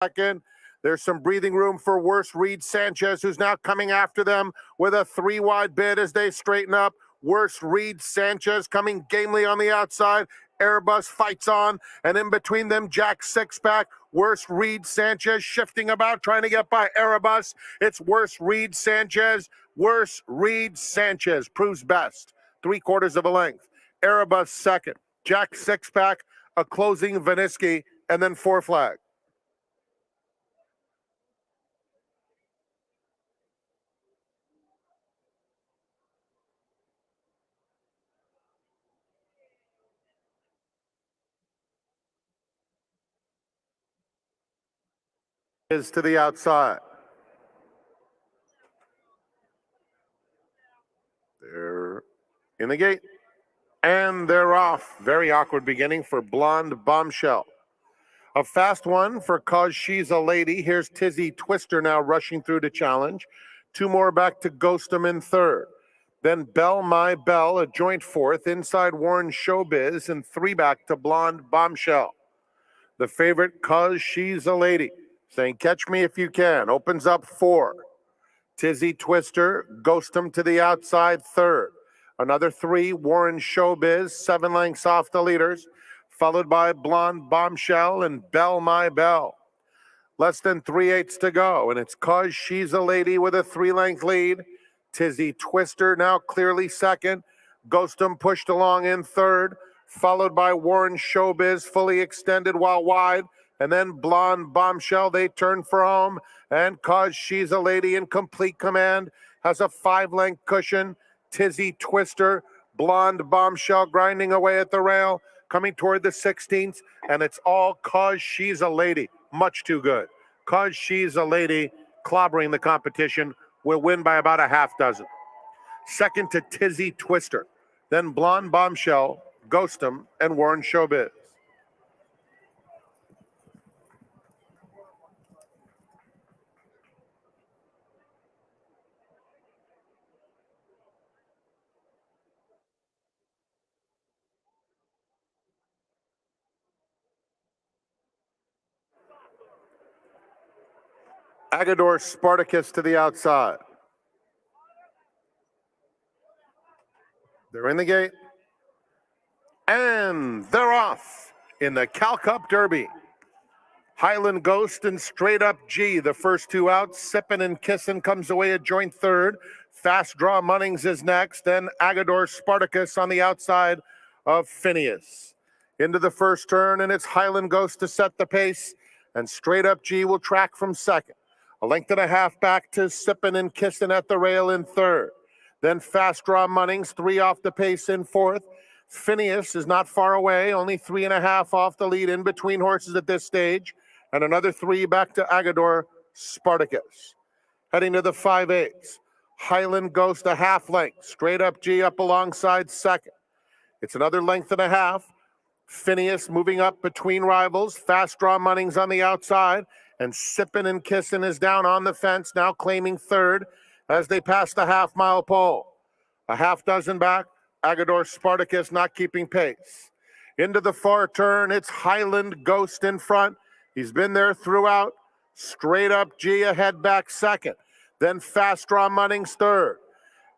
second. There's some breathing room for Worse Reed Sanchez, who's now coming after them with a 3-wide bid as they straighten up. Worse Reed Sanchez coming gamely on the outside. Airbus fights on, and in between them, Jack Sixpack. Worse Reed Sanchez shifting about, trying to get by Airbus. It's Worse Reed Sanchez. Worse Reed Sanchez proves best. 3/4 of a length. Airbus second. Jack Sixpack, a closing Viniski, and then 4 flag. Is to the outside. They're in the gate. And they're off. Very awkward beginning for Blonde Bombshell. A fast one for Cause She's a Lady. Here's Tizzy Twister now rushing through to challenge. 2 more back to Ghostum in third. Then Bell My Bell, a joint fourth. Inside Warren Showbiz, and 3 back to Blonde Bombshell. The favorite, Cause She's a Lady, saying catch me if you can, opens up 4. Tizzy Twister, Ghostum to the outside, third. Another 3, Warren Showbiz, 7 lengths off the leaders, followed by Blonde Bombshell and Bell My Bell. Less than 3/8 to go, and it's Cause She's a Lady with a 3-length lead. Tizzy Twister now clearly second. Ghostum pushed along in third, followed by Warren Showbiz, fully extended while wide, and then Blonde Bombshell. They turn for home, and Cause She's a Lady in complete command has a 5-length cushion. Tizzy Twister, Blonde Bombshell grinding away at the rail, coming toward the 16th, and it's all Cause She's a Lady. Much too good. Cause She's a Lady, clobbering the competition, will win by about a half dozen. Second to Tizzy Twister, then Blonde Bombshell, Ghostum, and Warren Showbiz. Agador Spartacus to the outside. They're in the gate. And they're off in the Cal Cup Derby. Highland Ghost and Straight Up G, the first 2 out. Sippin' and Kissin' comes away a joint third. Fast Draw Munnings is next. Then Agador Spartacus on the outside of Phineas. Into the first turn, and it's Highland Ghost to set the pace. And Straight Up G will track from second. A length and a half back to Sippin' and Kissin' at the rail in third. Then Fast Draw Munnings, 3 off the pace in fourth. Phineas is not far away, only 3.5 off the lead in between horses at this stage. And another 3 back to Agador Spartacus. Heading to the 5/8. Highland Ghost a half length. Straight Up G up alongside second. It's another length and a half. Phineas moving up between rivals. Fast Draw Munnings on the outside. And Sippin' and Kissin' is down on the fence, now claiming third as they pass the half-mile pole. A half dozen back. Agador Spartacus not keeping pace. Into the far turn, it's Highland Ghost in front. He's been there throughout. Straight Up G ahead back second. Then Fast Draw Munnings third.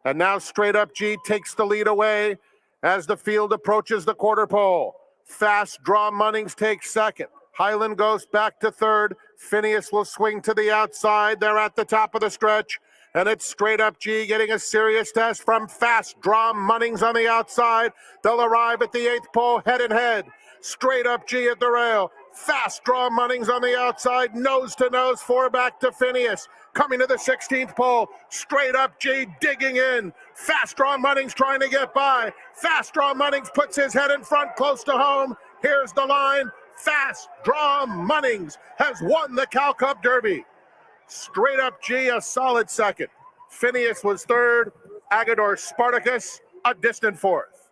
And now Straight Up G takes the lead away as the field approaches the quarter pole. Fast Draw Munnings takes second. Highland Ghost back to third. Phineas will swing to the outside. They're at the top of the stretch. And it's Straight Up G getting a serious test from Fast Draw Munnings on the outside. They'll arrive at the 8th pole head and head. Straight Up G at the rail. Fast Draw Munnings on the outside. Nose to nose. 4 back to Phineas. Coming to the 16th pole. Straight Up G digging in. Fast Draw Munnings trying to get by. Fast Draw Munnings puts his head in front close to home. Here's the line. Fast Draw Munnings has won the Cal Cup Derby. Straight Up G, a solid second. Phineas was third. Agador Spartacus, a distant fourth.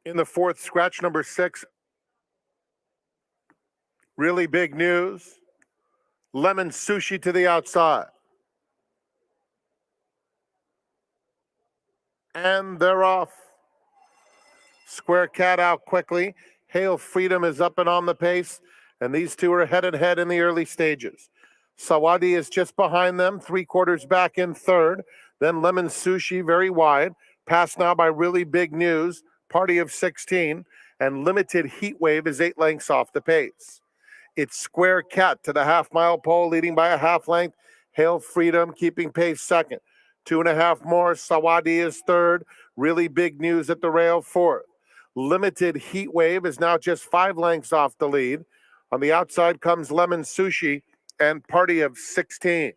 In the fourth, scratch number 6, Really big news. Lemon Sushi to the outside. And they're off. Square Cat out quickly. Hail Freedom is up and on the pace, and these two are head and head in the early stages. Sawadi is just behind them, 3/4 back in third. Then Lemon Sushi very wide. Passed now by Really Big News, Party of 16, and Limited Heat Wave is 8 lengths off the pace. It's Square Cat to the half-mile pole, leading by a half length. Hail Freedom keeping pace second. 2.5 more. Sawadi is third. Really Big News at the rail fourth. Limited Heat Wave is now just 5 lengths off the lead. On the outside comes Lemon Sushi and Party of 16.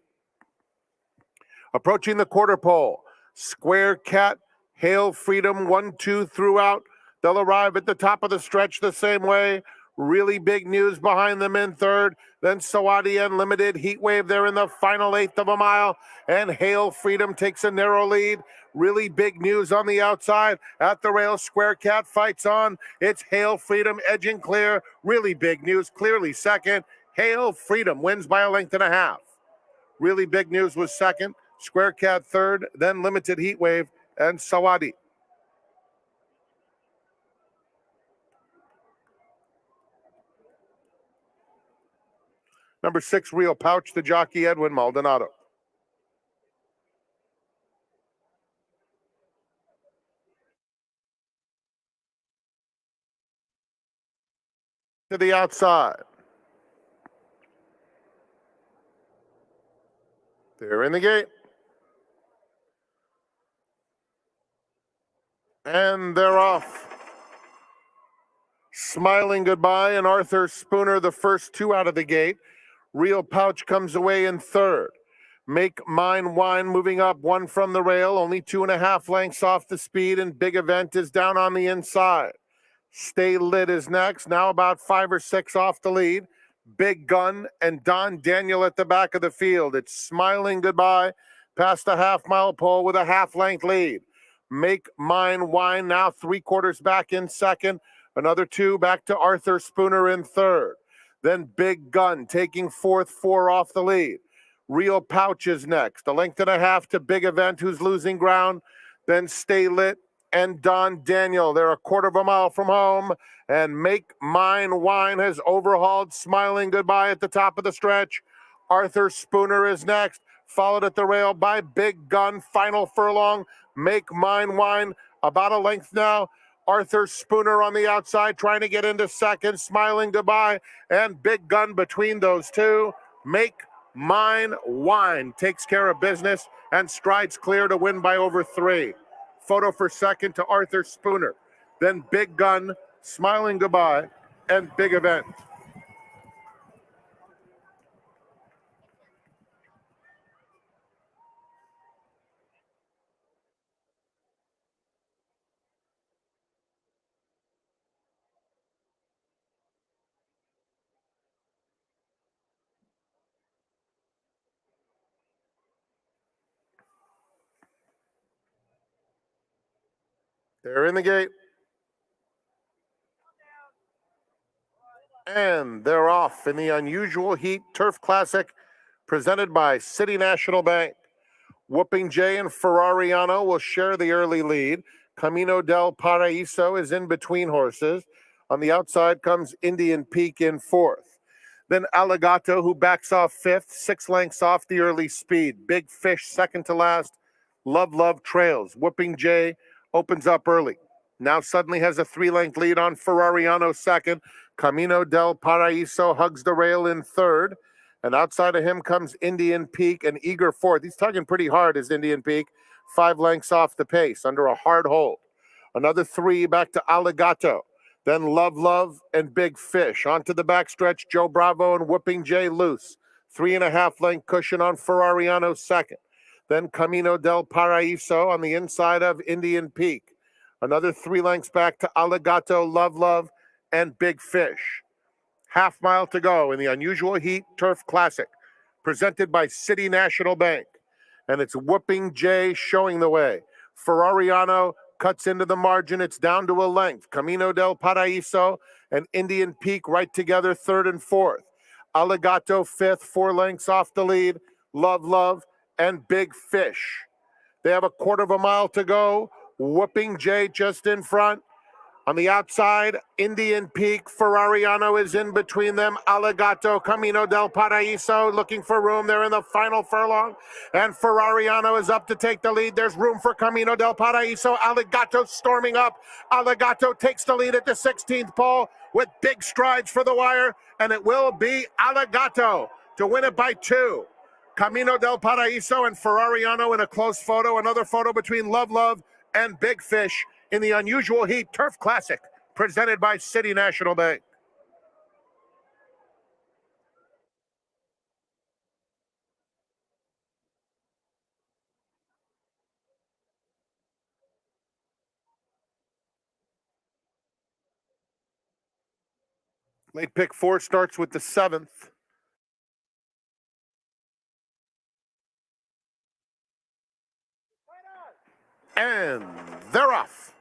Approaching the quarter pole, Square Cat, Hail Freedom, 1-2 throughout. They'll arrive at the top of the stretch the same way. Really Big News behind them in third. Then Sawadi and Limited Heat Wave there in the final 1/8 of a mile. And Hail Freedom takes a narrow lead. Really Big News on the outside. At the rail, Square Cat fights on. It's Hail Freedom edging clear. Really Big News clearly second. Hail Freedom wins by 1.5 lengths. Really Big News was second. Square Cat third. Then Limited Heat Wave and Sawadi. Number 6, Real Pouch, the jockey Edwin Maldonado. To the outside. They're in the gate. And they're off. Smiling Goodbye and Arthur Spooner, the first 2 out of the gate. Real Pouch comes away in third. Make Mine Wine moving up 1 from the rail, only 2.5 lengths off the speed, and Big Event is down on the inside. Stay Lit is next, now about 5 or 6 off the lead. Big Gun and Don Daniel at the back of the field. It's Smiling Goodbye past the half-mile pole with a half-length lead. Make Mine Wine now 3/4 back in second. Another 2 back to Arthur Spooner in third. Then Big Gun taking fourth, 4 off the lead. Real Pouch is next, 1.5 lengths to Big Event, who's losing ground. Then Stay Lit and Don Daniel. They're 1/4 mile from home. And Make Mine Wine has overhauled Smiling Goodbye at the top of the stretch. Arthur Spooner is next, followed at the rail by Big Gun. Final furlong, Make Mine Wine about 1 length now. Arthur Spooner on the outside trying to get into second. Smiling Goodbye and Big Gun between those two. Make Mine Wine takes care of business and strides clear to win by over 3. Photo for second to Arthur Spooner. Then Big Gun, Smiling Goodbye, and Big Event. They're in the gate. And they're off in the Unusual Heat Turf Classic presented by City National Bank. Whooping J and Ferrariano will share the early lead. Camino del Paraíso is in between horses. On the outside comes Indian Peak in fourth. Then Allegato, who backs off fifth, 6 lengths off the early speed. Big Fish second to last. Love trails. Whooping J opens up early. Now suddenly has a 3-length lead on Ferrariano second. Camino del Paraíso hugs the rail in third. And outside of him comes Indian Peak and Eager fourth. He's tugging pretty hard as Indian Peak. 5 lengths off the pace under a hard hold. Another 3 back to Allegato. Then Love and Big Fish. Onto the backstretch, Joe Bravo and Whooping J loose. 3.5 length cushion on Ferrariano second. Then Camino del Paraíso on the inside of Indian Peak. Another 3 lengths back to Allegato, Love and Big Fish. Half mile to go in the Unusual Heat Turf Classic, presented by City National Bank. And it's Whooping J showing the way. Ferrariano cuts into the margin. It's down to a length. Camino del Paraíso and Indian Peak right together, third and fourth. Allegato fifth, 4 lengths off the lead. Love, Love, and Big Fish. They have a quarter of a mile to go. Whooping J just in front. On the outside, Indian Peak, Ferrariano is in between them. Allegato, Camino del Paraíso looking for room. They're in the final furlong, and Ferrariano is up to take the lead. There's room for Camino del Paraíso. Allegato storming up. Allegato takes the lead at the 16th pole with big strides for the wire, and it will be Allegato to win it by 2. Camino del Paraíso and Ferrariano in a close photo. Another photo between Love, Love, and Big Fish in the Unusual Heat Turf Classic, presented by City National Bank. Late pick 4 starts with the 7th. And they're off.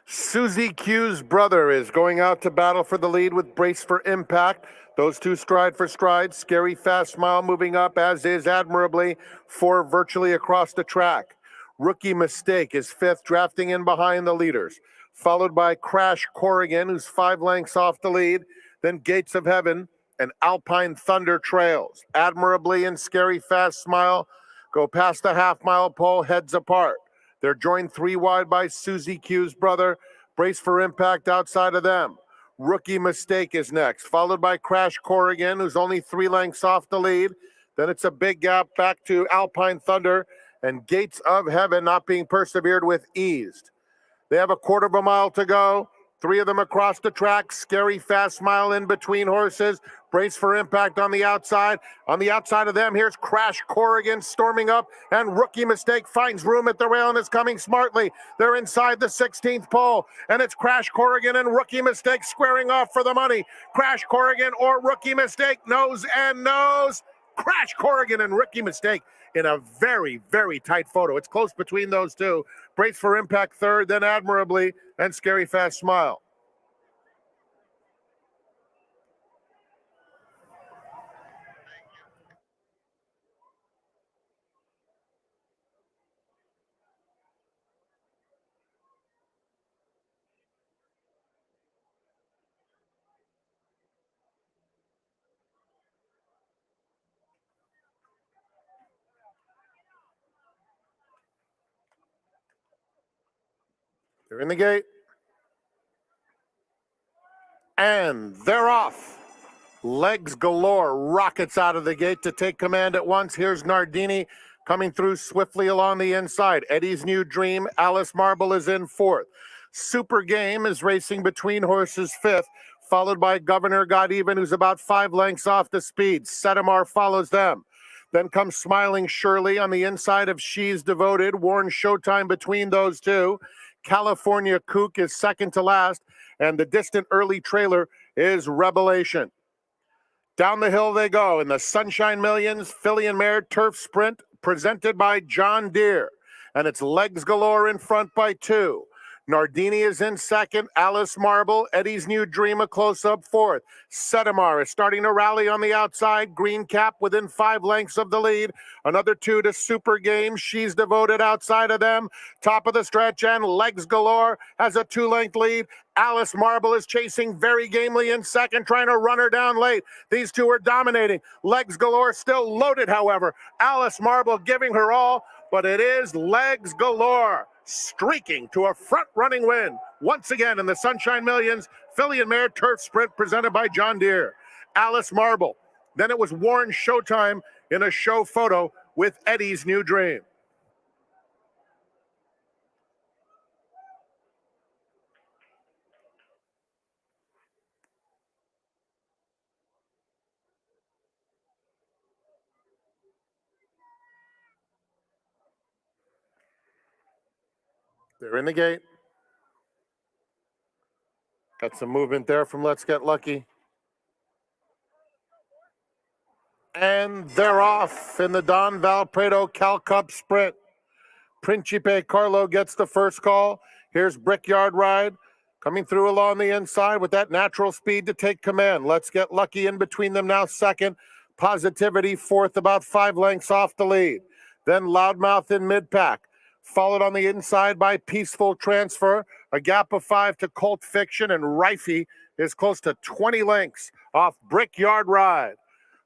Susie Q's brother is going out to battle for the lead with Brace for Impact. Those two stride for stride. Scary Fast Smile moving up, as is Admirably, 4 virtually across the track. Rookie Mistake is 5th, drafting in behind the leaders, followed by Crash Corrigan, who's 5 lengths off the lead. Then Gates of Heaven and Alpine Thunder trails. Admirably and Scary Fast Smile go past the half-mile pole, heads apart. They're joined 3 wide by Susie Q's brother. Brace for Impact outside of them. Rookie Mistake is next, followed by Crash Corrigan, who's only 3 lengths off the lead. Then it's a big gap back to Alpine Thunder and Gates of Heaven not being persevered with eased. They have a quarter of a mile to go. 3 of them across the track. Scary Fast Smile in between horses. Brace for Impact on the outside. On the outside of them, here's Crash Corrigan storming up, and Rookie Mistake finds room at the rail and is coming smartly. They're inside the 16th pole, and it's Crash Corrigan and Rookie Mistake squaring off for the money. Crash Corrigan or Rookie Mistake, nose and nose. Crash Corrigan and Rookie Mistake in a very, very tight photo. It's close between those two. Brace for Impact third, then Admirably, and Scary Fast Smile. They're in the gate. And they're off. Legs Galore rockets out of the gate to take command at once. Here's Nardini coming through swiftly along the inside. Eddie's New Dream, Alice Marble is in 4th. Super Game is racing between horses 5th, followed by Governor Got Even, who's about 5 lengths off the speed. Setamar follows them. Then comes Smiling Shirley on the inside of She's Devoted. Warren Showtime between those two. California Kook is second to last, and the distant early trailer is Revelation. Down the hill they go in the Sunshine Millions Filly and Mare Turf Sprint, presented by John Deere. And it's Legs Galore in front by 2. Nardini is in second. Alice Marble, Eddie's New Dream, a close-up 4th. Setamar is starting to rally on the outside. Green Cap within 5 lengths of the lead. Another 2 to Super Game. She's Devoted outside of them. Top of the stretch, and Legs Galore has a 2-length lead. Alice Marble is chasing very gamely in second, trying to run her down late. These two are dominating. Legs Galore still loaded, however. Alice Marble giving her all, but it is Legs Galore streaking to a front-running win once again in the Sunshine Millions Filly and Mare Turf Sprint, presented by John Deere. Alice Marble. Then it was Warren Showtime in a show photo with Eddie's New Dream. They're in the gate. Got some movement there from Let's Get Lucky. And they're off in the Don Valpredo Cal Cup Sprint. Principe Carlo gets the first call. Here's Brickyard Ride. Coming through along the inside with that natural speed to take command. Let's Get Lucky in between them now, second. Positivity fourth, about 5 lengths off the lead. Then Loudmouth in mid-pack, followed on the inside by Peaceful Transfer, a gap of 5 to Colt Fiction, and Rifey is close to 20 lengths off Brickyard Ride,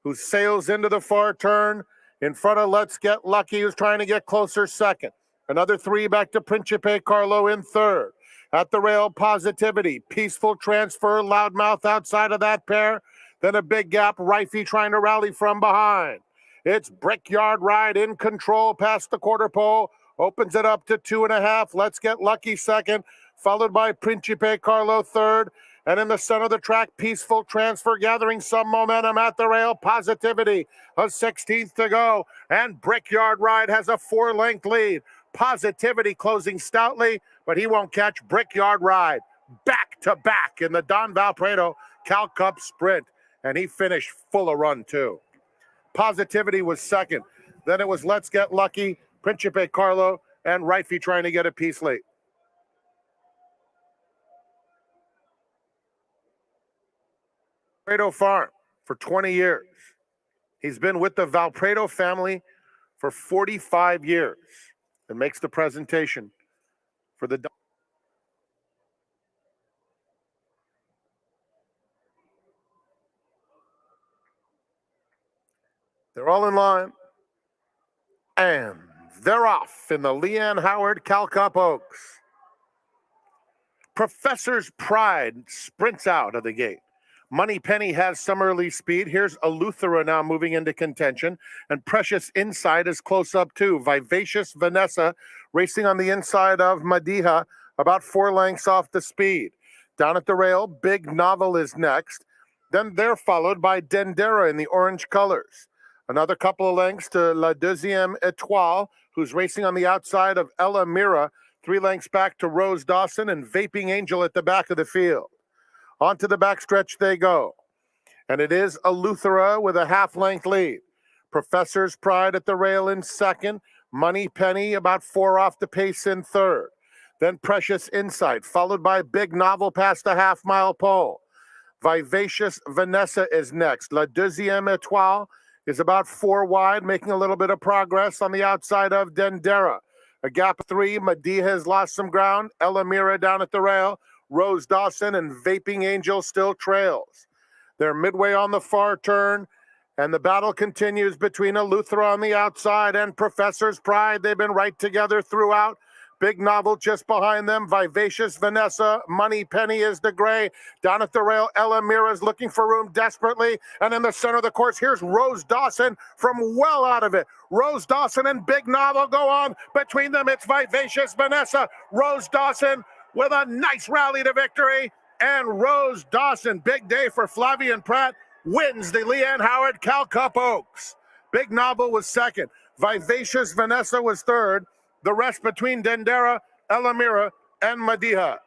who sails into the far turn in front of Let's Get Lucky, who's trying to get closer second. Another 3 back to Principe Carlo in third. At the rail, Positivity, Peaceful Transfer, Loudmouth outside of that pair. Then a big gap, Rifey trying to rally from behind. It's Brickyard Ride in control past the quarter pole. Opens it up to 2.5. Let's Get Lucky second, followed by Principe Carlo third. And in the center of the track, Peaceful Transfer gathering some momentum at the rail. Positivity, a 16th to go. And Brickyard Ride has a 4-length lead. Positivity closing stoutly, but he won't catch Brickyard Ride. Back to back in the Don Valpredo Cal Cup Sprint. And he finished full of run, too. Positivity was second. Then it was Let's Get Lucky, Principe Carlo, and Rifey trying to get a piece late. Valpredo Farm for 20 years. He's been with the Valpredo family for 45 years and makes the presentation for the. They're all in line. And they're off in the Leanne Howard Cal Cup Oaks. Professor's Pride sprints out of the gate. Money Penny has some early speed. Here's Eleuthera now moving into contention. And Precious Inside is close up too. Vivacious Vanessa racing on the inside of Madiha, about 4 lengths off the speed. Down at the rail, Big Novel is next. Then they're followed by Dendera in the orange colors. Another couple of lengths to La Deuxième Étoile, who's racing on the outside of Ella Mira. 3 lengths back to Rose Dawson and Vaping Angel at the back of the field. Onto the backstretch they go. And it is Eleuthera with a half-length lead. Professor's Pride at the rail in second. Money Penny about 4 off the pace in third. Then Precious Insight, followed by Big Novel past the half-mile pole. Vivacious Vanessa is next. La Deuxième Étoile is about 4 wide, making a little bit of progress on the outside of Dendera. A gap 3, Medea has lost some ground. Ella Mira down at the rail. Rose Dawson and Vaping Angel still trails. They're midway on the far turn, and the battle continues between Eleuthera on the outside and Professor's Pride. They've been right together throughout. Big Novel just behind them. Vivacious Vanessa. Money Penny is the gray. Down at the rail, Ella Mira's looking for room desperately. And in the center of the course, here's Rose Dawson from well out of it. Rose Dawson and Big Novel go on. Between them, it's Vivacious Vanessa. Rose Dawson with a nice rally to victory. And Rose Dawson, big day for Flavian Pratt, wins the Leanne Howard Cal Cup Oaks. Big Novel was second. Vivacious Vanessa was third. The rest between Dendera, Ella Mira, and Madiha.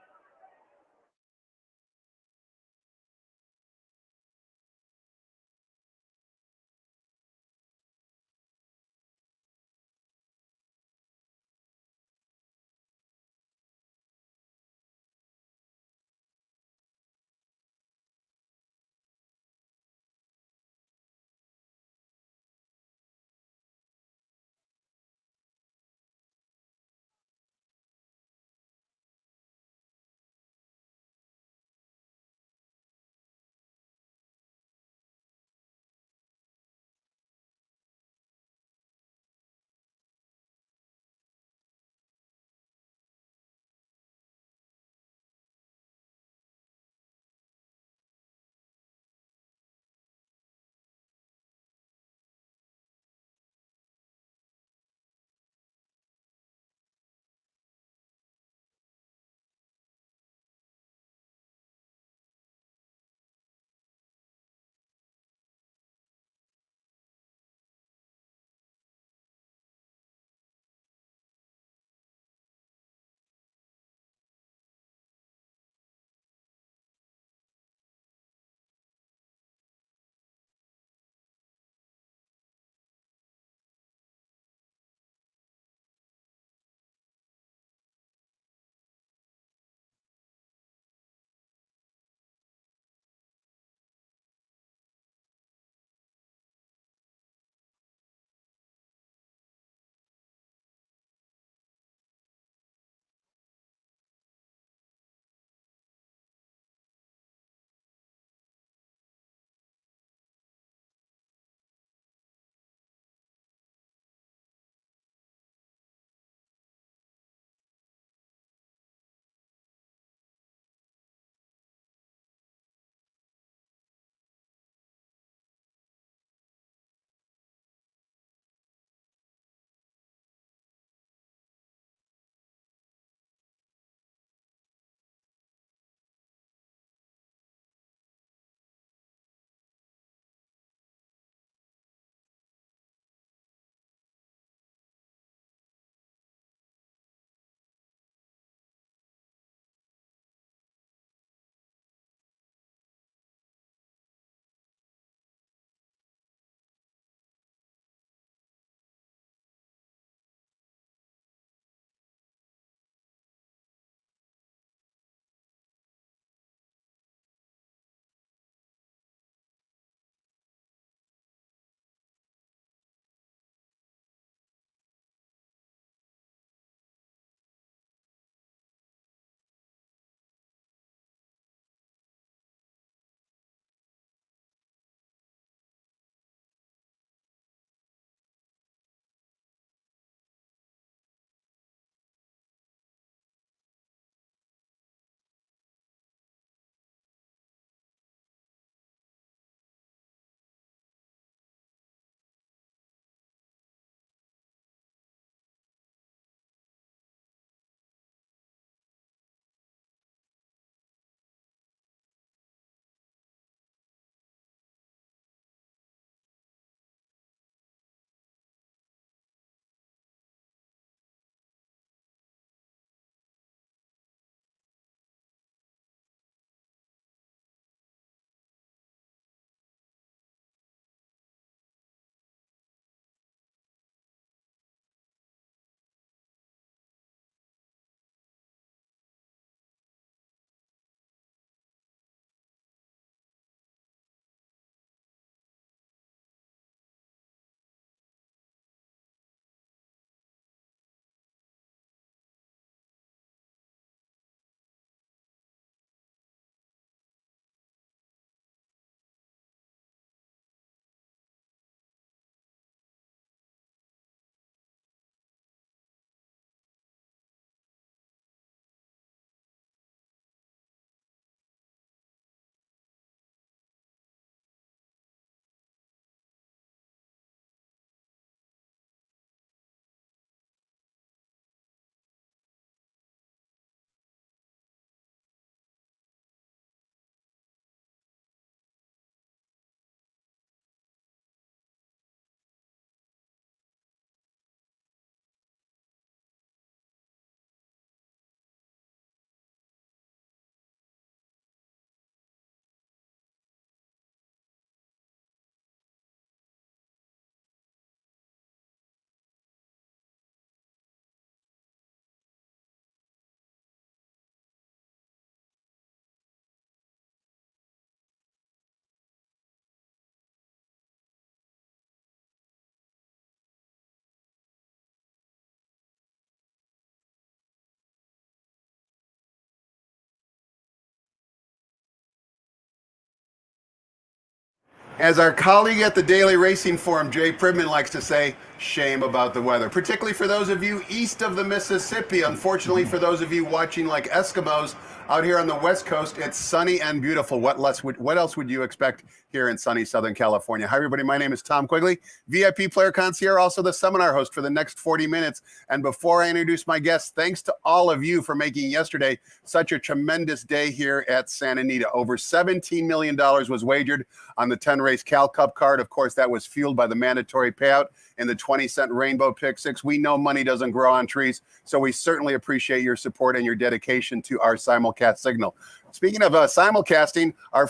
As our colleague at the Daily Racing Forum, Jay Pridman, likes to say, shame about the weather, particularly for those of you east of the Mississippi. Unfortunately, for those of you watching like Eskimos out here on the West Coast, it's sunny and beautiful. What else would you expect here in sunny Southern California? Hi, everybody. My name is Tom Quigley, VIP Player Concierge, also the seminar host for the next 40 minutes. And before I introduce my guests, thanks to all of you for making yesterday such a tremendous day here at Santa Anita. Over $17 million was wagered on the 10-race Cal Cup card. Of course, that was fueled by the mandatory payout in the 20-cent Rainbow Pick Six. We know money doesn't grow on trees, so we certainly appreciate your support and your dedication to our simulcast signal. Speaking of simulcasting, our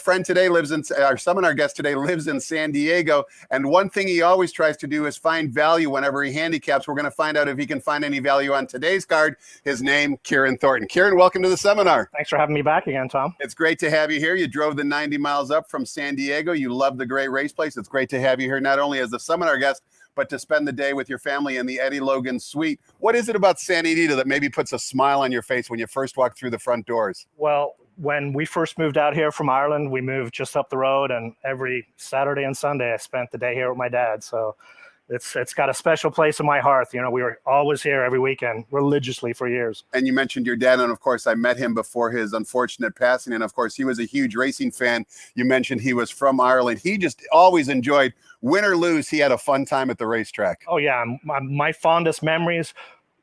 seminar guest today lives in San Diego, and one thing he always tries to do is find value whenever he handicaps. We're going to find out if he can find any value on today's card. His name, Ciaran Thornton. Ciaran, welcome to the seminar. Thanks for having me back again, Tom. It's great to have you here. You drove the 90 miles up from San Diego. You love the great race place. It's great to have you here, not only as the seminar guest, but to spend the day with your family in the Eddie Logan suite. What is it about Santa Anita that maybe puts a smile on your face when you first walk through the front doors? Well, when we first moved out here from Ireland, we moved just up the road, and every Saturday and Sunday I spent the day here with my dad. So it's got a special place in my heart. You know, we were always here every weekend religiously for years. And you mentioned your dad, and of course I met him before his unfortunate passing, and of course he was a huge racing fan. You mentioned he was from Ireland. He just always enjoyed, win or lose, he had a fun time at the racetrack. Oh yeah, my fondest memories,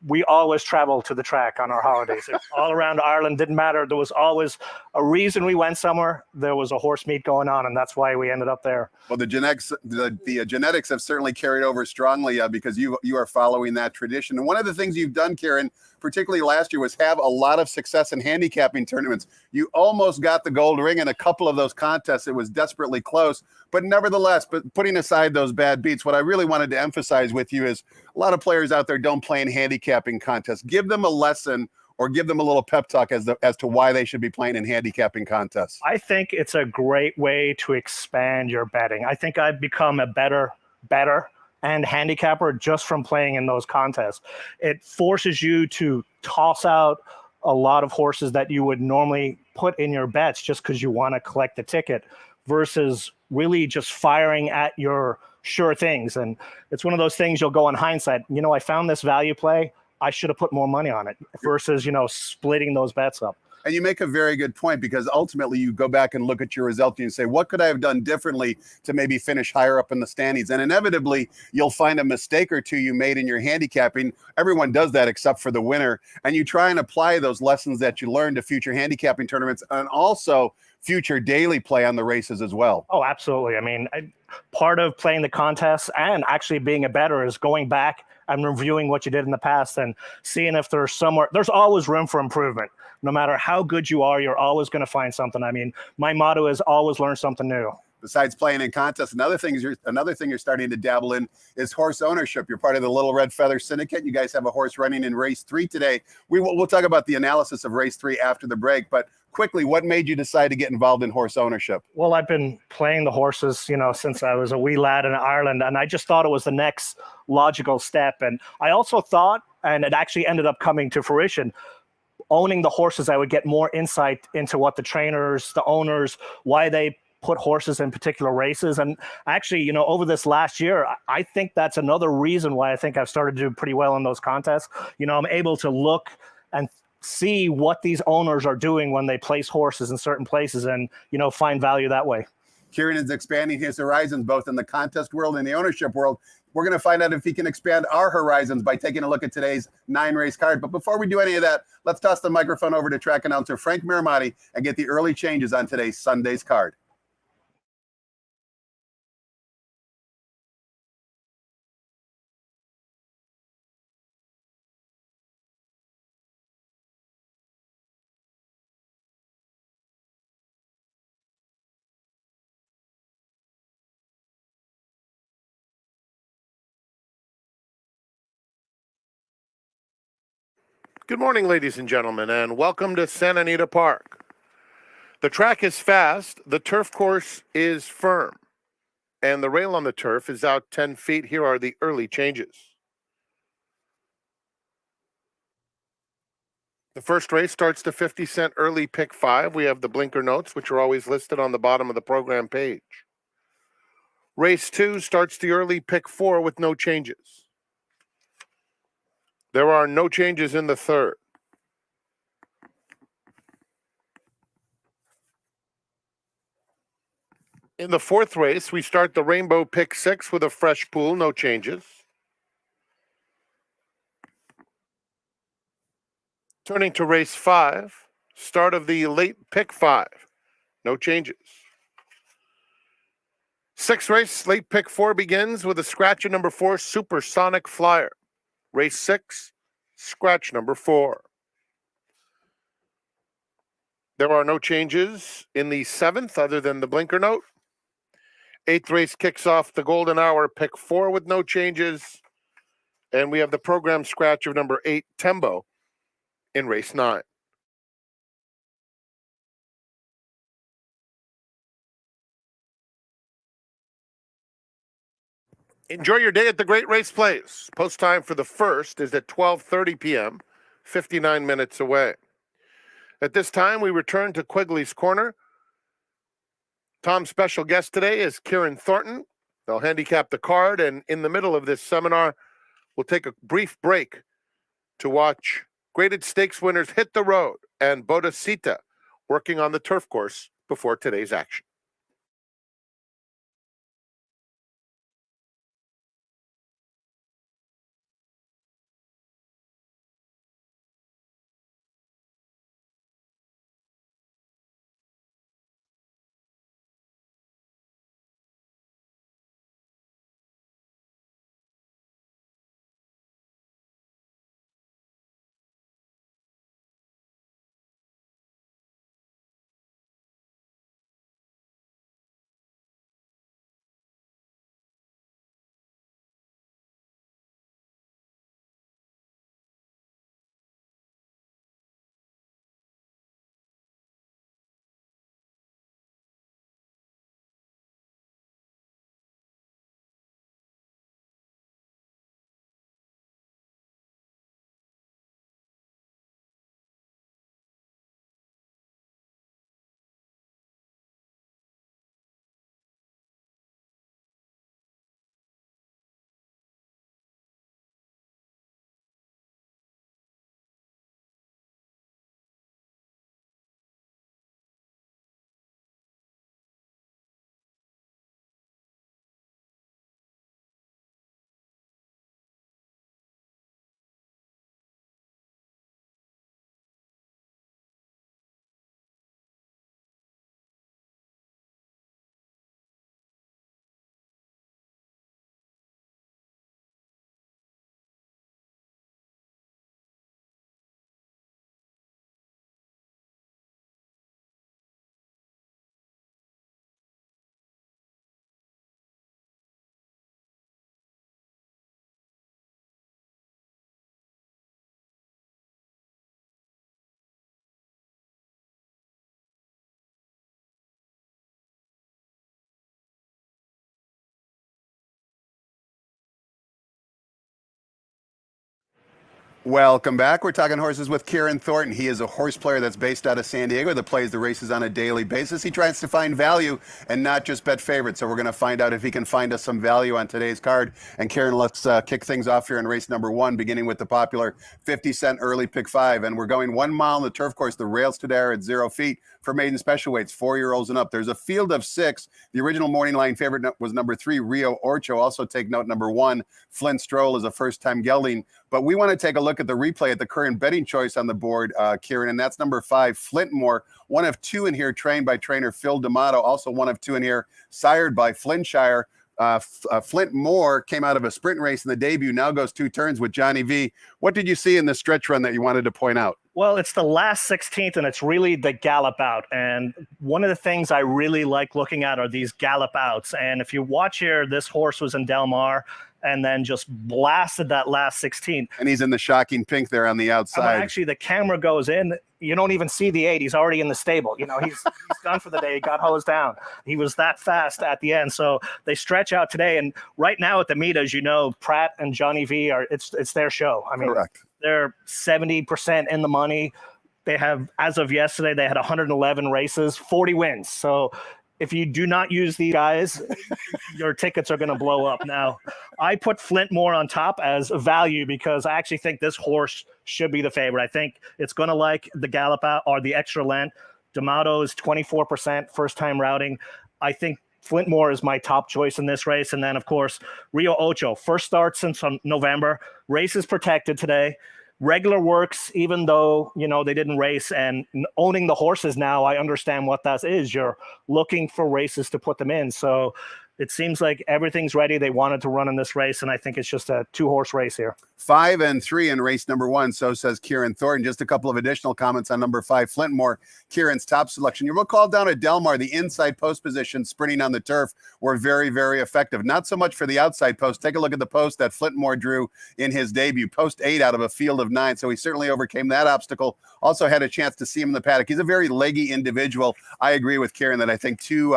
we always traveled to the track on our holidays. All around Ireland, didn't matter. There was always a reason we went somewhere. There was a horse meet going on, and that's why we ended up there. Well, the genetics have certainly carried over strongly because you are following that tradition. And one of the things you've done, Ciaran, particularly last year, was have a lot of success in handicapping tournaments. You almost got the gold ring in a couple of those contests. It was desperately close, but nevertheless, putting aside those bad beats, what I really wanted to emphasize with you is a lot of players out there don't play in handicapping contests. Give them a lesson or give them a little pep talk as to why they should be playing in handicapping contests. I think it's a great way to expand your betting. I think I've become a better and handicapper just from playing in those contests. It forces you to toss out a lot of horses that you would normally put in your bets just because you want to collect the ticket, versus really just firing at your sure things. And it's one of those things you'll go in hindsight, you know, I found this value play, I should have put more money on it, versus, you know, splitting those bets up. And you make a very good point, because ultimately you go back and look at your result and you say, what could I have done differently to maybe finish higher up in the standings? And inevitably, you'll find a mistake or two you made in your handicapping. Everyone does that except for the winner. And you try and apply those lessons that you learned to future handicapping tournaments and also future daily play on the races as well. Oh, absolutely. I mean, part of playing the contest and actually being a bettor is going back and reviewing what you did in the past and seeing if there's always room for improvement. No matter how good you are, you're always going to find something. I mean, my motto is always learn something new. Besides playing in contests, another thing you're starting to dabble in is horse ownership. You're part of the Little Red Feather Syndicate. You guys have a horse running in race 3 today. We'll talk about the analysis of race 3 after the break, but quickly, what made you decide to get involved in horse ownership? Well, I've been playing the horses, you know, since I was a wee lad in Ireland, and I just thought it was the next logical step. And I also thought, and it actually ended up coming to fruition, owning the horses, I would get more insight into what the trainers, the owners, why they put horses in particular races. And actually, you know, over this last year, I think that's another reason why I think I've started to do pretty well in those contests. You know, I'm able to look and see what these owners are doing when they place horses in certain places and, you know, find value that way. Ciaran is expanding his horizons both in the contest world and the ownership world. We're going to find out if he can expand our horizons by taking a look at today's 9-race card. But before we do any of that, let's toss the microphone over to track announcer Frank Miramati and get the early changes on today's Sunday's card. Good morning, ladies and gentlemen, and welcome to Santa Anita Park. The track is fast, the turf course is firm, and the rail on the turf is out 10 feet. Here are the early changes. The first race starts to 50-cent early pick 5. We have the blinker notes, which are always listed on the bottom of the program page. Race 2 starts the early pick 4 with no changes. There are no changes in the third. In the fourth race, we start the Rainbow Pick 6 with a fresh pool, no changes. Turning to race 5, start of the late pick 5, no changes. Sixth race, late pick 4 begins with a scratch at number 4, Supersonic Flyer. Race 6, scratch number 4. There are no changes in the 7th other than the blinker note. 8th race kicks off the golden hour pick 4 with no changes. And we have the program scratch of number 8, Tembo, in race 9. Enjoy your day at the Great Race Place. Post time for the first is at 12:30 p.m., 59 minutes away. At this time, we return to Quigley's Corner. Tom's special guest today is Ciaran Thornton. They'll handicap the card, and in the middle of this seminar, we'll take a brief break to watch graded stakes winners hit the road and Bodacita working on the turf course before today's action. Welcome back. We're talking horses with Ciaran Thornton. He is a horse player that's based out of San Diego that plays the races on a daily basis. He tries to find value and not just bet favorites. So we're going to find out if he can find us some value on today's card. And Ciaran, let's kick things off here in race number 1, beginning with the popular 50-cent early pick 5. And we're going 1 mile on the turf course. The rails today are at 0 feet for maiden special weights, 4-year-olds and up. There's a field of 6. The original morning line favorite was number 3, Rio Orcho. Also take note, number 1, Flint Stroll is a first-time gelding. But we want to take a look at the replay at the current betting choice on the board, Ciaran, and that's number 5, Flintmore, one of 2 in here, trained by trainer Phil D'Amato, also one of 2 in here, sired by Flintshire. Flintmore came out of a sprint race in the debut, now goes 2 turns with Johnny V. What did you see in the stretch run that you wanted to point out? Well, it's the last 16th, and it's really the gallop out. And one of the things I really like looking at are these gallop outs. And if you watch here, this horse was in Del Mar and then just blasted that last 16th. And he's in the shocking pink there on the outside. Actually, the camera goes in. You don't even see the 8. He's already in the stable. You know, he's done for the day. He got hosed down. He was that fast at the end. So they stretch out today. And right now at the meet, as you know, Pratt and Johnny V it's their show. I mean, correct. They're 70% in the money. They have, as of yesterday, they had 111 races, 40 wins. So if you do not use these guys, your tickets are going to blow up. Now, I put Flintmore on top as a value because I actually think this horse should be the favorite. I think it's going to like the Gallop out or the Extra Lent. D'Amato is 24% first time routing. I think Flintmore is my top choice in this race. And then, of course, Rio Ocho, first start since November. Race is protected today. Regular works, even though, they didn't race, and owning the horses now, I understand what that is. You're looking for races to put them in. So it seems like everything's ready. They wanted to run in this race, and I think it's just a 2-horse race here. 5 and 3 in race number 1. So says Ciaran Thornton. Just a couple of additional comments on number 5, Flintmore, Ciaran's top selection. You recall down at Del Mar, the inside post position sprinting on the turf were very, very effective. Not so much for the outside post. Take a look at the post that Flintmore drew in his debut. Post 8 out of a field of 9. So he certainly overcame that obstacle. Also had a chance to see him in the paddock. He's a very leggy individual. I agree with Ciaran that I think two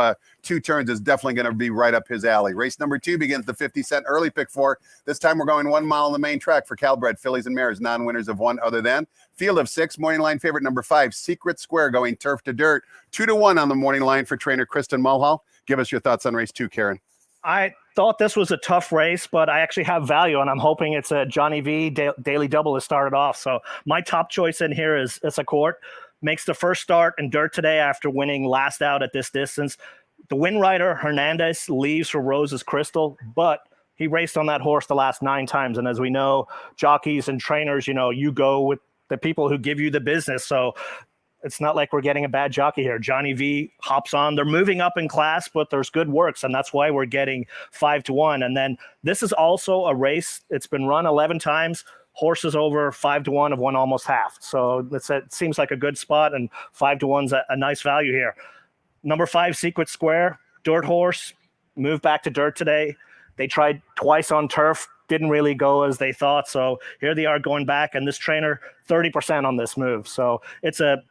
turns is definitely going to be right up his alley. Race number 2 begins the 50-cent early pick 4. This time we're going 1 mile on the main track for Calbred fillies and mares, non-winners of one other than. Field of 6, morning line favorite number 5, Secret Square, going turf to dirt. 2-1 on the morning line for trainer Kristen Mulhall. Give us your thoughts on race 2, Ciaran. I thought this was a tough race, but I actually have value, and I'm hoping it's a Johnny V Daily Double has started off. So my top choice in here is Issa Court. Makes the first start in dirt today after winning last out at this distance. The win rider, Hernandez, leaves for Rose's Crystal, but he raced on that horse the last 9 times. And as we know, jockeys and trainers, you go with the people who give you the business. So it's not like we're getting a bad jockey here. Johnny V hops on. They're moving up in class, but there's good works, and that's why we're getting 5-1. And then this is also a race. It's been run 11 times. Horses over 5-1 have won almost half. So it seems like a good spot, and 5-1's a nice value here. Number 5, Secret Square, dirt horse, moved back to dirt today. They tried twice on turf, didn't really go as they thought. So here they are going back, and this trainer, 30% on this move. So it's a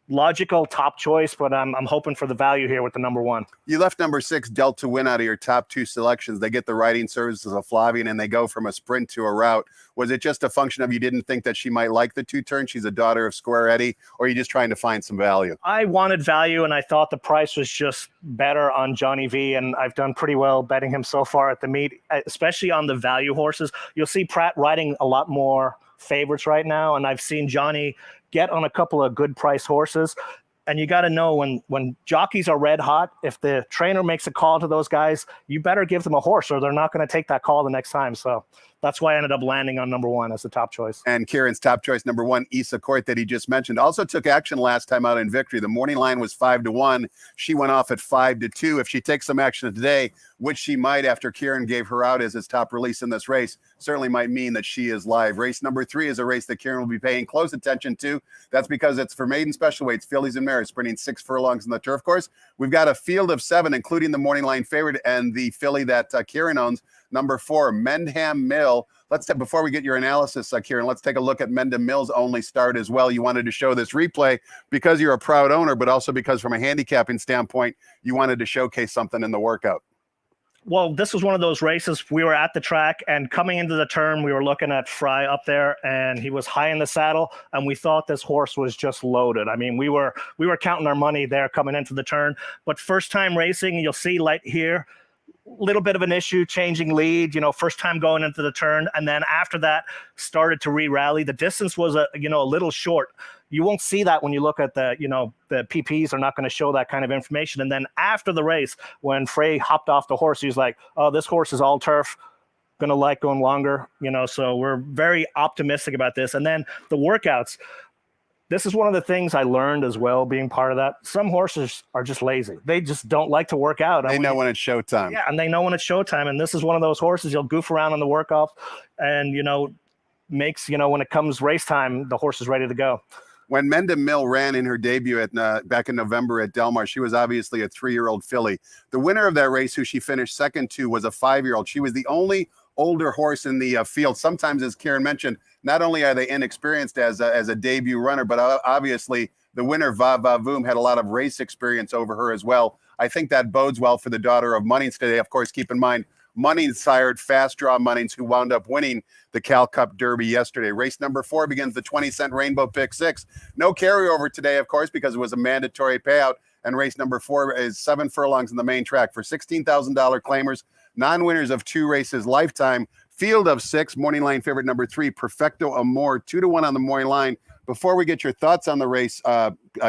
logical top choice, but I'm hoping for the value here with the number 1. You left number 6, Dealt to Win, out of your top 2 selections. They get the riding services of Flavian, and they go from a sprint to a route. Was it just a function of you didn't think that she might like the 2-turn? She's a daughter of Square Eddie, or are you just trying to find some value? I wanted value, and I thought the price was just better on Johnny V, and I've done pretty well betting him so far at the meet, especially on the value horses. You'll see Pratt riding a lot more favorites right now, and I've seen Johnny get on a couple of good price horses. And you got to know when jockeys are red hot, if the trainer makes a call to those guys, you better give them a horse or they're not going to take that call the next time. So that's why I ended up landing on number 1 as the top choice. And Ciaran's top choice, number 1, Issa Court, that he just mentioned, also took action last time out in victory. The morning line was 5-1. She went off at 5-2. If she takes some action today, which she might after Ciaran gave her out as his top release in this race, certainly might mean that she is live. Race number 3 is a race that Ciaran will be paying close attention to. That's because it's for maiden special weights, fillies and mares, sprinting 6 furlongs in the turf course. We've got a field of 7, including the morning line favorite and the filly that Ciaran owns, number 4, Mendham Mill. Before we get your analysis, Ciaran, let's take a look at Mendham Mill's only start as well. You wanted to show this replay because you're a proud owner, but also because from a handicapping standpoint, you wanted to showcase something in the workout. Well, this was one of those races. We were at the track, and coming into the turn, we were looking at Fry up there, and he was high in the saddle, and we thought this horse was just loaded. I mean, we were counting our money there coming into the turn. But first time racing, you'll see light here, little bit of an issue changing lead, first time going into the turn. And then after that started to re-rally. The distance was a little short. You won't see that when you look at the PPs are not going to show that kind of information. And then after the race, when Frey hopped off the horse, he was like, oh, this horse is all turf, going to like going longer, so we're very optimistic about this. And then the workouts, this is one of the things I learned as well, being part of that. Some horses are just lazy. They just don't like to work out. They know when it's showtime. Yeah, and they know when it's showtime. And this is one of those horses, you'll goof around on the workout and, makes, when it comes race time, the horse is ready to go. When Mendham Mill ran in her debut back in November at Del Mar, she was obviously a 3-year-old filly. The winner of that race, who she finished second to, was a 5-year-old. She was the only older horse in the field. Sometimes, as Ciaran mentioned, not only are they inexperienced as a debut runner, but obviously the winner, Va Va Voom, had a lot of race experience over her as well. I think that bodes well for the daughter of Munnings today. Of course, keep in mind, Munnings sired Fast Draw Munnings, who wound up winning the Cal Cup Derby yesterday. Race number 4 begins the 20-cent Rainbow Pick 6. No carryover today, of course, because it was a mandatory payout. And race number 4 is 7 furlongs in the main track for $16,000 claimers. Non-winners of 2 races lifetime. Field of 6, morning line favorite number 3, Perfecto Amor, 2-1 on the morning line. Before we get your thoughts on the race,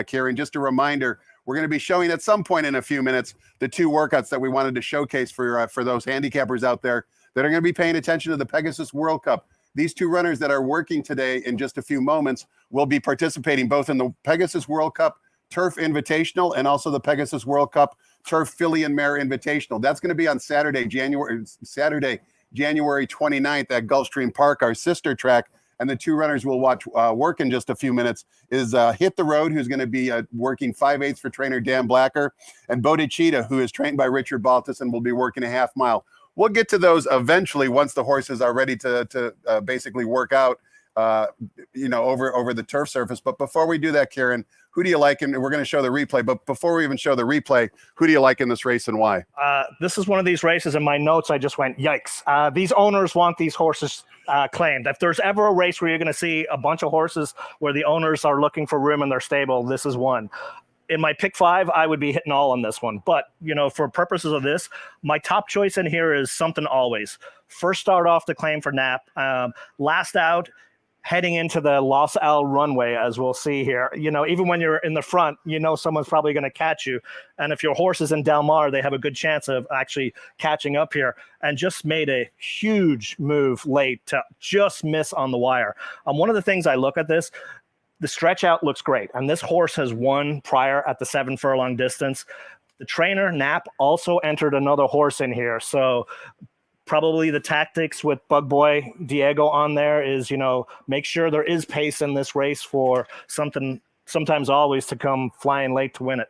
Ciaran, just a reminder, we're going to be showing at some point in a few minutes the 2 workouts that we wanted to showcase for those handicappers out there that are going to be paying attention to the Pegasus World Cup. These 2 runners that are working today in just a few moments will be participating both in the Pegasus World Cup Turf Invitational and also the Pegasus World Cup Turf Filly and Mare Invitational. That's going to be on Saturday, January 29th at Gulfstream Park, our sister track. And the 2 runners we'll watch work in just a few minutes is Hit the Road, who's going to be working 5/8 for trainer Dan Blacker, and Bodhicitta, who is trained by Richard Baltus and will be working a half mile. We'll get to those eventually once the horses are ready to basically work out, over the turf surface. But before we do that, Ciaran, who do you like? And we're going to show the replay. But before we even show the replay, who do you like in this race and why? This is one of these races. In my notes, I just went, yikes. These owners want these horses claimed. If there's ever a race where you're going to see a bunch of horses where the owners are looking for room in their stable, this is one. In my pick 5, I would be hitting all on this one. But, for purposes of this, my top choice in here is Something Always. First start off the claim for Knapp. Last out, heading into the Los Al runway, as we'll see here. Even when you're in the front, someone's probably going to catch you. And if your horse is in Del Mar, they have a good chance of actually catching up here, and just made a huge move late to just miss on the wire. One of the things I look at this, the stretch out looks great. And this horse has won prior at the 7 furlong distance. The trainer, Knapp, also entered another horse in here. So probably the tactics with Bug Boy Diego on there is, make sure there is pace in this race for Sometimes Always to come flying late to win it.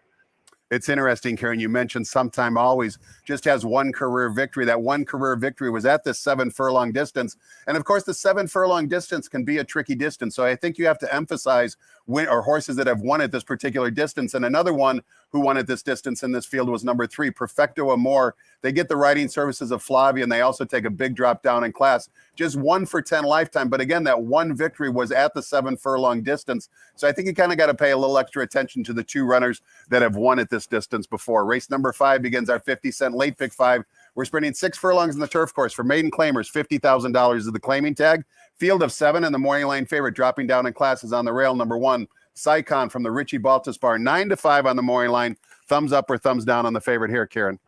It's interesting, Ciaran, you mentioned Sometime Always just has 1 career victory. That 1 career victory was at the 7 furlong distance. And of course, the 7 furlong distance can be a tricky distance. So I think you have to emphasize horses that have won at this particular distance. And another one who won at this distance in this field was number 3, Perfecto Amor. They get the riding services of Flavia, and they also take a big drop down in class. Just 1 for 10 lifetime. But again, that 1 victory was at the 7 furlong distance. So I think you kind of got to pay a little extra attention to the 2 runners that have won at this distance before. Race number 5 begins our 50-cent late pick 5. We're sprinting 6 furlongs in the turf course for maiden claimers. $50,000 is the claiming tag. Field of 7, and the morning line favorite dropping down in classes on the rail. Number 1, Sycon from the Richie Baltus bar. 9-5 on the morning line. Thumbs up or thumbs down on the favorite here, Ciaran?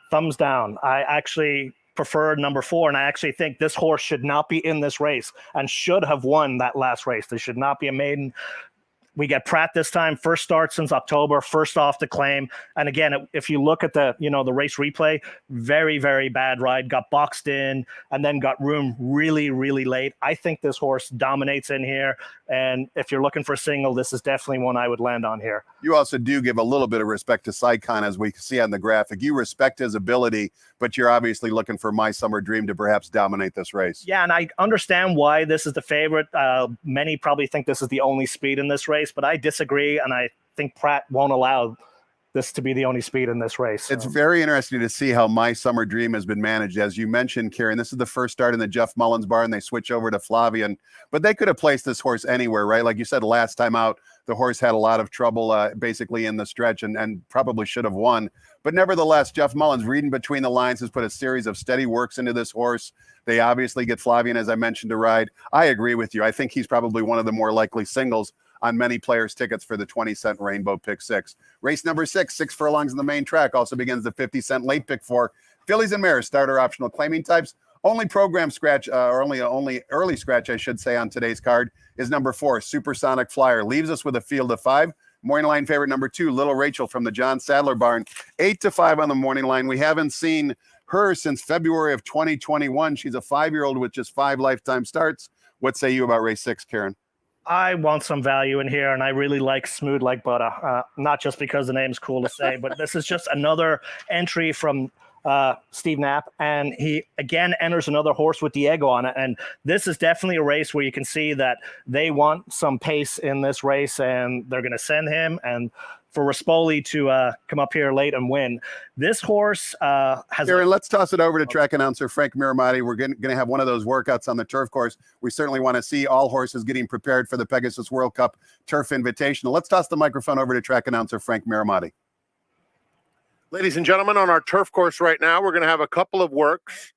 Thumbs down. I actually prefer number 4, and I actually think this horse should not be in this race and should have won that last race. This should not be a maiden. We get Pratt this time, first start since October, first off the claim. And again, if you look at the race replay, very, very bad ride, got boxed in and then got room really, really late. I think this horse dominates in here. And if you're looking for a single, this is definitely one I would land on here. You also do give a little bit of respect to Sycon, as we see on the graphic. You respect his ability, but you're obviously looking for My Summer Dream to perhaps dominate this race. Yeah, and I understand why this is the favorite. Many probably think this is the only speed in this race, but I disagree, and I think Pratt won't allow this to be the only speed in this race. So. It's very interesting to see how My Summer Dream has been managed. As you mentioned, Ciaran, this is the first start in the Jeff Mullins bar, and they switch over to Flavian. But they could have placed this horse anywhere, right? Like you said, last time out, the horse had a lot of trouble basically in the stretch and probably should have won. But nevertheless, Jeff Mullins, reading between the lines, has put a series of steady works into this horse. They obviously get Flavian, as I mentioned, to ride. I agree with you. I think he's probably one of the more likely singles on many players' tickets for the 20-cent Rainbow Pick 6. Race number 6, 6 furlongs in the main track, also begins the 50-cent late pick 4. Fillies and Mares, starter optional claiming types. Only program scratch, or only early scratch, I should say, on today's card is number 4, Supersonic Flyer. Leaves us with a field of 5. Morning line favorite number 2, Little Rachel from the John Sadler barn. 8-5 on the morning line. We haven't seen her since February of 2021. She's a 5-year-old with just 5 lifetime starts. What say you about race 6, Ciaran? I want some value in here, and I really like Smooth Like Butter, not just because the name's cool to say, but this is just another entry from Steve Knapp, and he again enters another horse with Diego on it. And this is definitely a race where you can see that they want some pace in this race, and they're going to send him and for Rispoli to come up here late and win. This horse has... Ciaran, let's toss it over to track announcer Frank Miramati. We're going to have one of those workouts on the turf course. We certainly want to see all horses getting prepared for the Pegasus World Cup Turf Invitational. Let's toss the microphone over to track announcer Frank Miramati. Ladies and gentlemen, on our turf course right now, we're going to have a couple of works.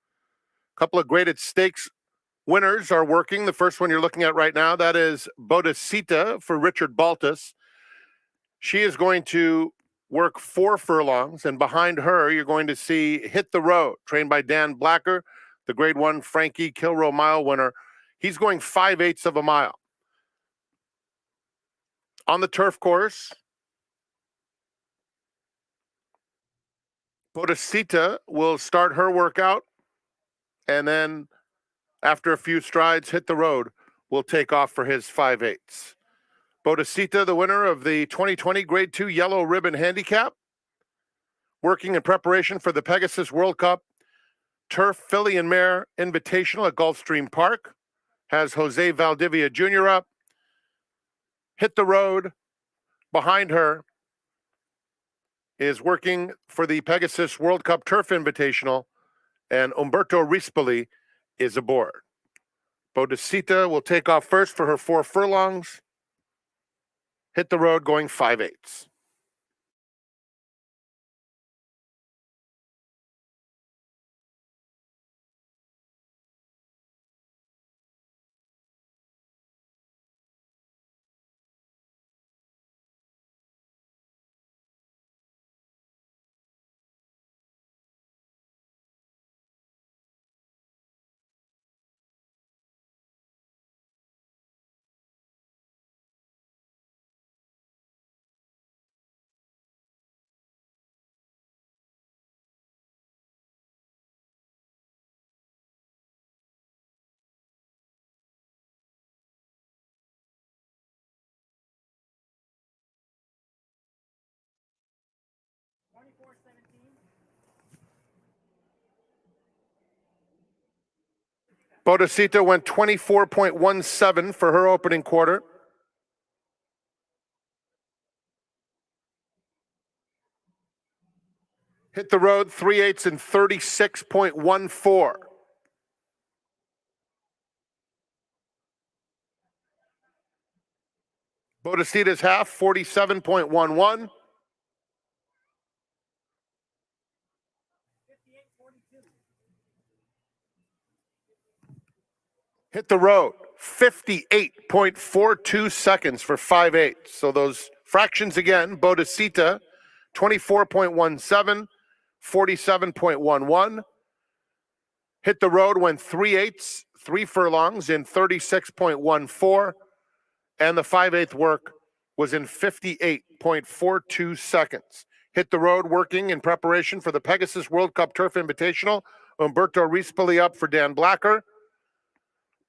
A couple of graded stakes winners are working. The first one you're looking at right now, that is Bodicita for Richard Baltus. She is going to work 4 furlongs, and behind her, you're going to see Hit the Road, trained by Dan Blacker, the Grade 1 Frankie Kilroe mile winner. He's going 5/8 of a mile. On the turf course, Bodicita will start her workout, and then after a few strides, Hit the Road will take off for his 5/8. Bodicita, the winner of the 2020 Grade 2 Yellow Ribbon Handicap, working in preparation for the Pegasus World Cup Turf Filly and Mare Invitational at Gulfstream Park, has Jose Valdivia Jr. up. Hit the Road behind her is working for the Pegasus World Cup Turf Invitational, and Umberto Rispoli is aboard. Bodicita will take off first for her 4 furlongs. Hit the Road going 5/8. Bodicita went 24.17 for her opening quarter. Hit the Road 3/8 and 36.14. Bodicita's half 47.11. Hit the Road 58.42 seconds for 5/8. So those fractions again, Bodicita 24.17, 47.11. Hit the Road went 3/8, 3 furlongs in 36.14, and the 5/8 work was in 58.42 seconds. Hit the Road working in preparation for the Pegasus World Cup Turf Invitational. Umberto Rispoli up for Dan Blacker.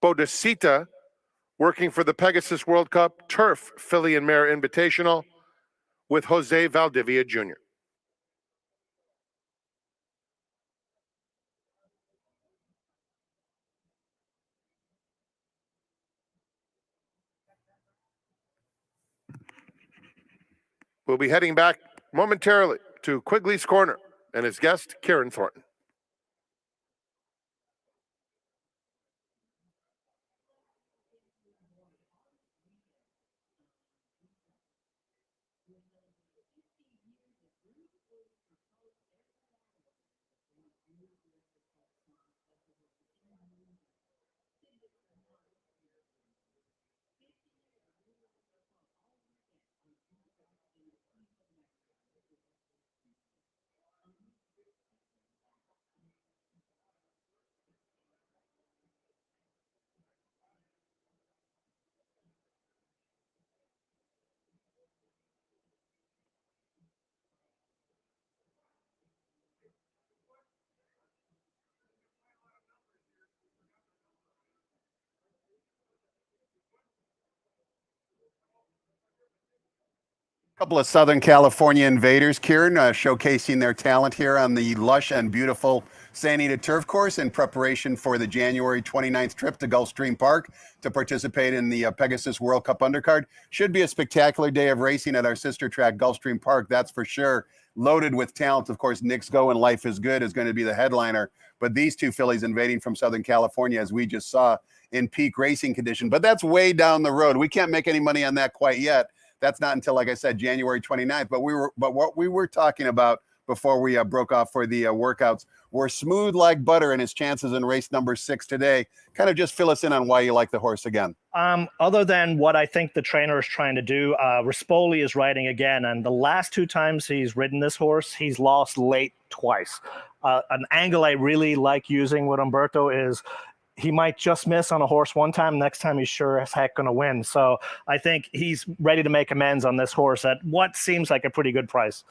Bodicita working for the Pegasus World Cup Turf Filly and Mare Invitational with Jose Valdivia Jr. We'll be heading back momentarily to Quigley's Corner and his guest, Ciaran Thornton. Couple of Southern California invaders, Ciaran, showcasing their talent here on the lush and beautiful San Anita Turf Course in preparation for the January 29th trip to Gulfstream Park to participate in the Pegasus World Cup undercard. Should be a spectacular day of racing at our sister track, Gulfstream Park, that's for sure. Loaded with talent. Of course, Nick's Go and Life is Good is going to be the headliner. But these two fillies invading from Southern California, as we just saw, in peak racing condition. But that's way down the road. We can't make any money on that quite yet. That's not until, like I said, January 29th. But what we were talking about before we broke off for the workouts, were smooth like butter in his chances in race number 6 today. Kind of just fill us in on why you like the horse again. Other than what I think the trainer is trying to do, Rispoli is riding again, and the last 2 times he's ridden this horse, he's lost late twice. An angle I really like using with Umberto is he might just miss on a horse one time. Next time he's sure as heck going to win. So I think he's ready to make amends on this horse at what seems like a pretty good price.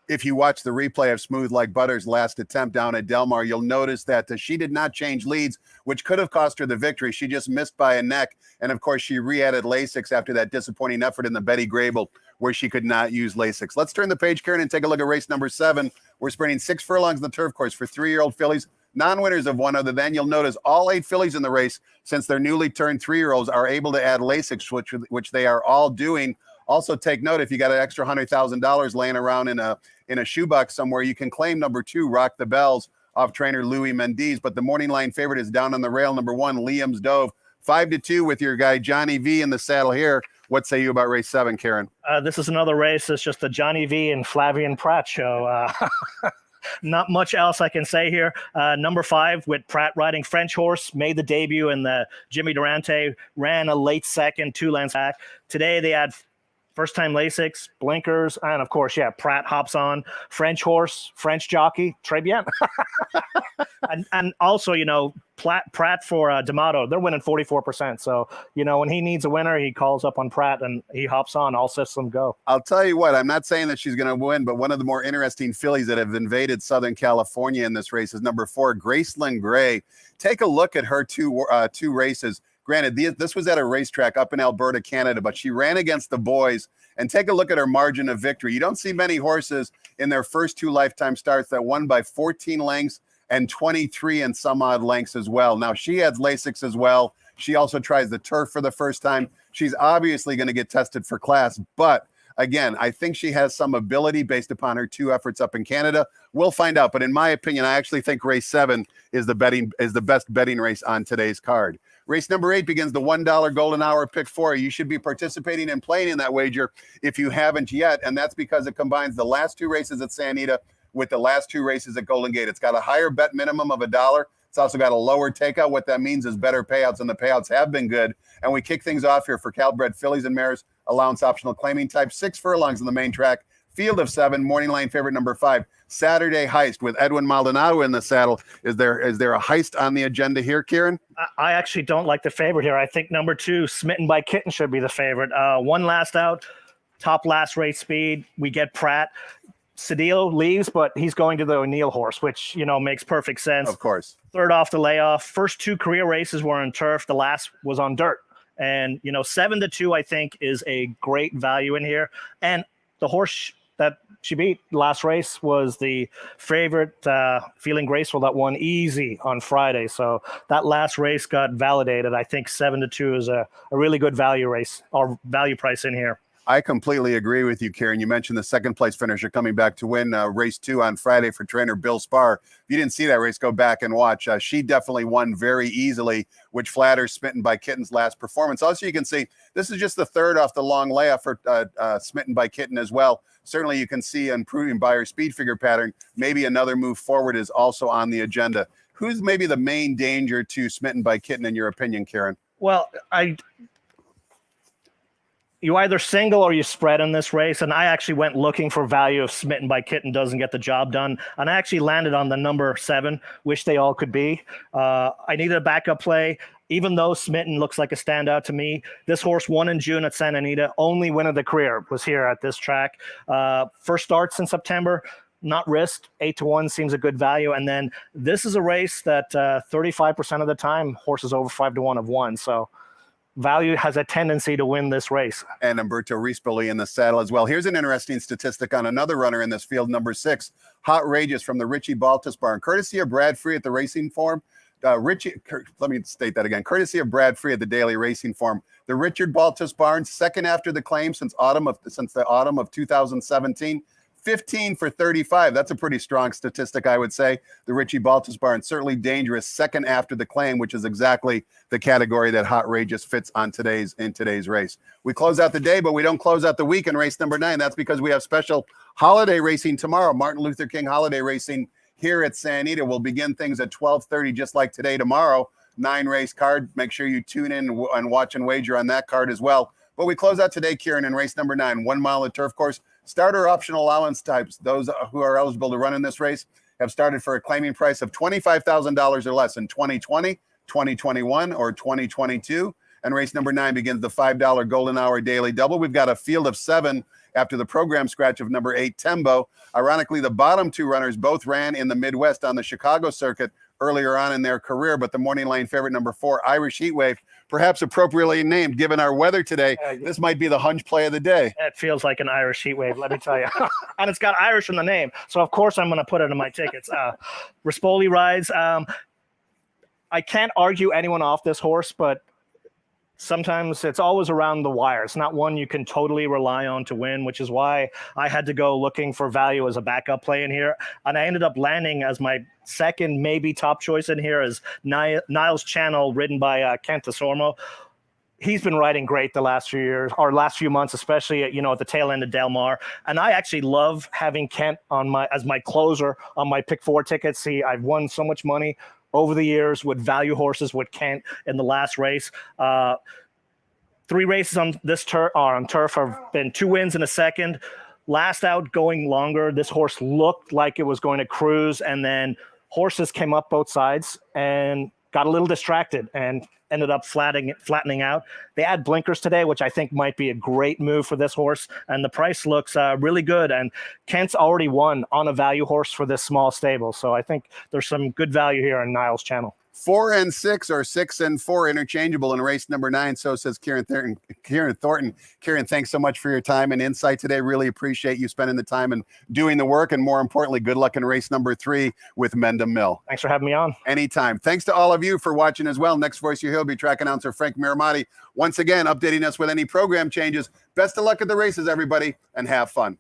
If you watch the replay of Smooth Like Butter's last attempt down at Del Mar, you'll notice that she did not change leads, which could have cost her the victory. She just missed by a neck. And of course, she re-added Lasix after that disappointing effort in the Betty Grable, where she could not use Lasix. Let's turn the page, Ciaran, and take a look at race number 7. We're sprinting 6 furlongs in the turf course for 3-year-old fillies. Non-winners of one other than. You'll notice all 8 fillies in the race, since they're newly turned 3-year-olds, are able to add Lasix, which they are all doing. Also, take note, if you got an extra $100,000 laying around in a shoebox somewhere, you can claim number 2, Rock the Bells, off trainer Louis Mendiz. But the morning line favorite is down on the rail, number 1, Liam's Dove. 5-2 with your guy Johnny V in the saddle here. What say you about race 7, Ciaran? This is another race. It's just a Johnny V and Flavian Pratt show. Not much else I can say here. Number 5 with Pratt riding, French horse, made the debut in the Jimmy Durante, ran a late second, 2 lengths back. Today they had first time Lasix, blinkers, and of course, Pratt hops on. French horse, French jockey, très bien. and also, Pratt for D'Amato, they're winning 44%. So, when he needs a winner, he calls up on Pratt and he hops on, all systems go. I'll tell you what, I'm not saying that she's going to win, but one of the more interesting fillies that have invaded Southern California in this race is number 4, Graceland Gray. Take a look at her two races. Granted, this was at a racetrack up in Alberta, Canada, but she ran against the boys. And take a look at her margin of victory. You don't see many horses in their first 2 lifetime starts that won by 14 lengths and 23 and some odd lengths as well. Now, she adds Lasix as well. She also tries the turf for the first time. She's obviously going to get tested for class, but again, I think she has some ability based upon her 2 efforts up in Canada. We'll find out. But in my opinion, I actually think race 7 is the best betting race on today's card. Race number 8 begins the $1 golden hour pick 4. You should be participating and playing in that wager if you haven't yet. And that's because it combines the last 2 races at Santa Anita with the last 2 races at Golden Gate. It's got a higher bet minimum of $1. It's also got a lower takeout. What that means is better payouts, and the payouts have been good. And we kick things off here for Calbred fillies and mares, allowance optional claiming type, 6 furlongs on the main track. Field of 7, morning line favorite number 5, Saturday Heist with Edwin Maldonado in the saddle. Is there a heist on the agenda here, Ciaran? I actually don't like the favorite here. I think number 2, Smitten by Kitten, should be the favorite. 1 last out, top last race speed. We get Pratt. Cedillo leaves, but he's going to the O'Neill horse, which, makes perfect sense. Of course. 3rd off the layoff. First 2 career races were on turf. The last was on dirt. And, 7-2, I think, is a great value in here. And the horse that she beat last race was the favorite, Feeling Graceful, that won easy on Friday. So that last race got validated. I think 7-2 is a really good value race or value price in here. I completely agree with you, Ciaran. You mentioned the 2nd place finisher coming back to win race 2 on Friday for trainer Bill Spar. If you didn't see that race, go back and watch. She definitely won very easily, which flatters Smitten by Kitten's last performance. Also, you can see this is just the 3rd off the long layoff for Smitten by Kitten as well. Certainly, you can see improving by her speed figure pattern. Maybe another move forward is also on the agenda. Who's maybe the main danger to Smitten by Kitten, in your opinion, Ciaran? Well, you either single or you spread in this race. And I actually went looking for value if Smitten by Kitten doesn't get the job done. And I actually landed on the number 7, Wish They All Could Be. I needed a backup play. Even though Smitten looks like a standout to me, this horse won in June at Santa Anita. Only win of the career was here at this track. First starts in September. Not risked. 8-1 seems a good value. And then this is a race that 35% of the time, horses over 5-1 have won. So value has a tendency to win this race. And Umberto Rispoli in the saddle as well. Here's an interesting statistic on another runner in this field, number 6, Hot Rageous from the Richie Baltus barn. Courtesy of Brad Free at the Racing Form. Let me state that again. Courtesy of Brad Free at the Daily Racing Form. The Richard Baltus barn, 2nd after the claim since the autumn of 2017. 15 for 35. That's a pretty strong statistic, I would say. The Richie Baltus barn, certainly dangerous, second after the Claim, which is exactly the category that Hot Rageous fits on in today's race. We close out the day, but we don't close out the week in race number 9. That's because we have special holiday racing tomorrow. Martin Luther King holiday racing here at San Anita. We'll begin things at 12:30, just like today, tomorrow. 9-race card. Make sure you tune in and watch and wager on that card as well. But we close out today, Ciaran, in race number 9, 1 mile at turf course. Starter optional allowance types, those who are eligible to run in this race, have started for a claiming price of $25,000 or less in 2020, 2021, or 2022. And race number 9 begins the $5 golden hour daily double. We've got a field of 7 after the program scratch of number 8, Tembo. Ironically, the bottom 2 runners both ran in the Midwest on the Chicago circuit earlier on in their career, but the morning lane favorite, number 4, Irish Heatwave, perhaps appropriately named given our weather today, this might be the hunch play of the day. It feels like an Irish Heatwave, let me tell you. And it's got Irish in the name, so of course I'm going to put it in my tickets. Rispoli rides. I can't argue anyone off this horse, but sometimes it's always around the wire. It's not one you can totally rely on to win, which is why I had to go looking for value as a backup play in here. And I ended up landing as my second, maybe top choice in here is Niles Channel, ridden by Kent Desormo. He's been riding great the last few years, or last few months, especially at the tail end of Del Mar. And I actually love having Kent as my closer on my pick 4 tickets. See, I've won so much money over the years with value horses with Kent in the last race. 3 races on this turf have been 2 wins and a second. Last out going longer, this horse looked like it was going to cruise, and then horses came up both sides and got a little distracted and ended up flattening out. They add blinkers today, which I think might be a great move for this horse, and the price looks really good. And Kent's already won on a value horse for this small stable, so I think there's some good value here on Niles Channel. 4 and 6 or 6 and 4 interchangeable in race number 9. So says Ciaran Thornton. Ciaran, thanks so much for your time and insight today. Really appreciate you spending the time and doing the work. And more importantly, good luck in race number 3 with Mendham Mill. Thanks for having me on. Anytime. Thanks to all of you for watching as well. Next voice you hear will be track announcer Frank Miramati, once again updating us with any program changes. Best of luck at the races, everybody, and have fun.